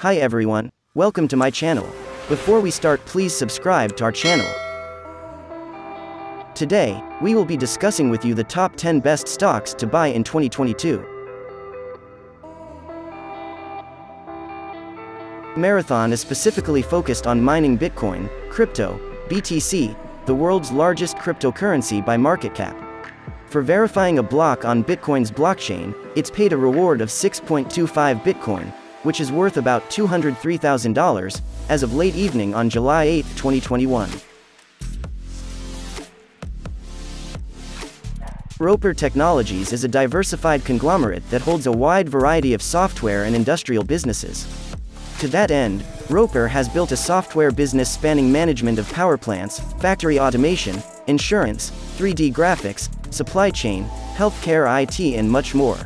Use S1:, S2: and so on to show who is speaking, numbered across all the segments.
S1: Hi everyone, welcome to my channel. Before we start, please subscribe to our channel. Today, we will be discussing with you the top 10 best stocks to buy in 2022. Marathon is specifically focused on mining Bitcoin, crypto, BTC, the world's largest cryptocurrency by market cap. For verifying a block on Bitcoin's blockchain, it's paid a reward of 6.25 Bitcoin, which is worth about $203,000, as of late evening on July 8, 2021. Roper Technologies is a diversified conglomerate that holds a wide variety of software and industrial businesses. To that end, Roper has built a software business spanning management of power plants, factory automation, insurance, 3D graphics, supply chain, healthcare IT and much more.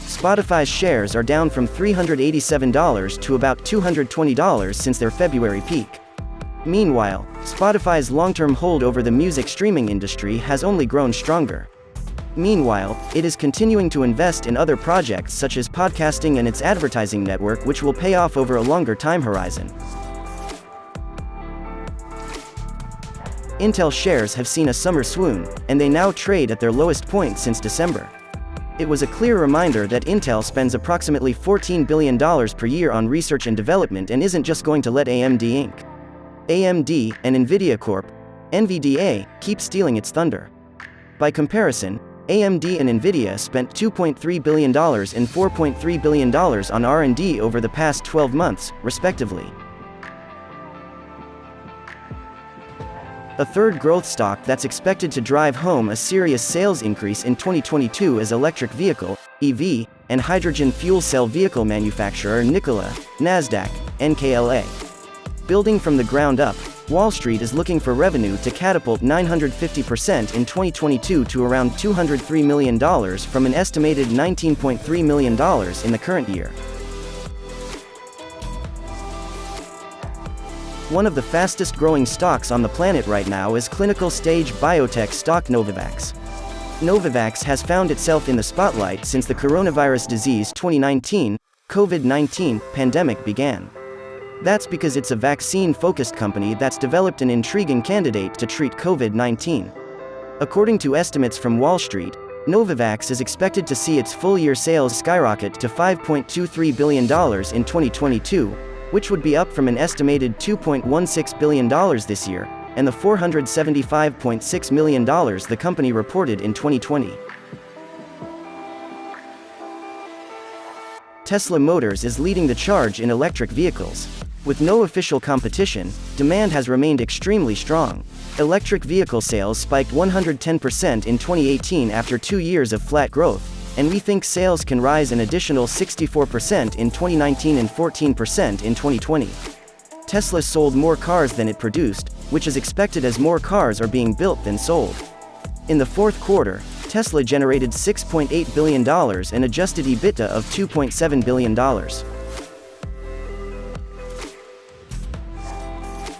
S1: Spotify's shares are down from $387 to about $220 since their February peak. Meanwhile, Spotify's long-term hold over the music streaming industry has only grown stronger. Meanwhile, it is continuing to invest in other projects such as podcasting and its advertising network, which will pay off over a longer time horizon. Intel shares have seen a summer swoon, and they now trade at their lowest point since December. It was a clear reminder that Intel spends approximately $14 billion per year on research and development and isn't just going to let AMD Inc. AMD and Nvidia Corp. NVDA keep stealing its thunder. By comparison, AMD and Nvidia spent $2.3 billion and $4.3 billion on R&D over the past 12 months, respectively. A third growth stock that's expected to drive home a serious sales increase in 2022 is electric vehicle, EV, and hydrogen fuel cell vehicle manufacturer Nikola, Nasdaq, NKLA. Building from the ground up, Wall Street is looking for revenue to catapult 950% in 2022 to around $203 million from an estimated $19.3 million in the current year. One of the fastest growing stocks on the planet right now is clinical stage biotech stock Novavax. Novavax has found itself in the spotlight since the coronavirus disease 2019, COVID-19, pandemic began. That's because it's a vaccine-focused company that's developed an intriguing candidate to treat COVID-19. According to estimates from Wall Street, Novavax is expected to see its full-year sales skyrocket to $5.23 billion in 2022, which would be up from an estimated $2.16 billion this year, and the $475.6 million the company reported in 2020. Tesla Motors is leading the charge in electric vehicles. With no official competition, demand has remained extremely strong. Electric vehicle sales spiked 110% in 2018 after 2 years of flat growth, and we think sales can rise an additional 64% in 2019 and 14% in 2020. Tesla sold more cars than it produced, which is expected as more cars are being built than sold. In the fourth quarter, Tesla generated $6.8 billion and adjusted EBITDA of $2.7 billion.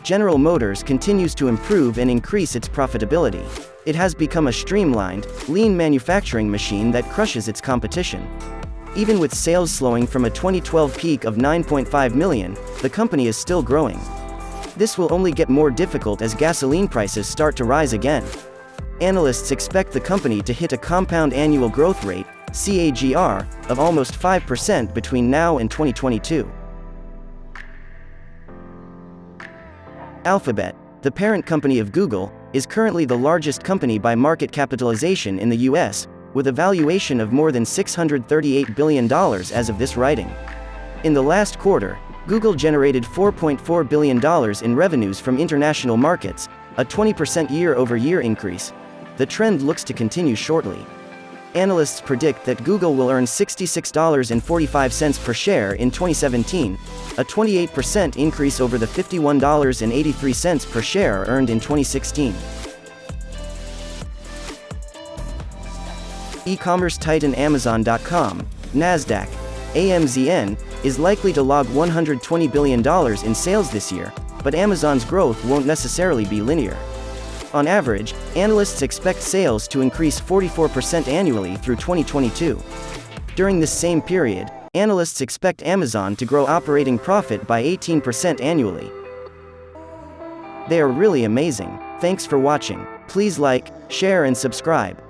S1: General Motors continues to improve and increase its profitability. It has become a streamlined, lean manufacturing machine that crushes its competition. Even with sales slowing from a 2012 peak of 9.5 million, the company is still growing. This will only get more difficult as gasoline prices start to rise again. Analysts expect the company to hit a compound annual growth rate, CAGR, of almost 5% between now and 2022. Alphabet, the parent company of Google, is currently the largest company by market capitalization in the US, with a valuation of more than $638 billion as of this writing. In the last quarter, Google generated $4.4 billion in revenues from international markets, a 20% year-over-year increase. The trend looks to continue shortly. Analysts predict that Google will earn $66.45 per share in 2017, a 28% increase over the $51.83 per share earned in 2016. E-commerce titan Amazon.com, Nasdaq, AMZN, is likely to log $120 billion in sales this year, but Amazon's growth won't necessarily be linear. On average, analysts expect sales to increase 44% annually through 2022. During this same period, analysts expect Amazon to grow operating profit by 18% annually. They are really amazing. Thanks for watching. Please like, share and subscribe.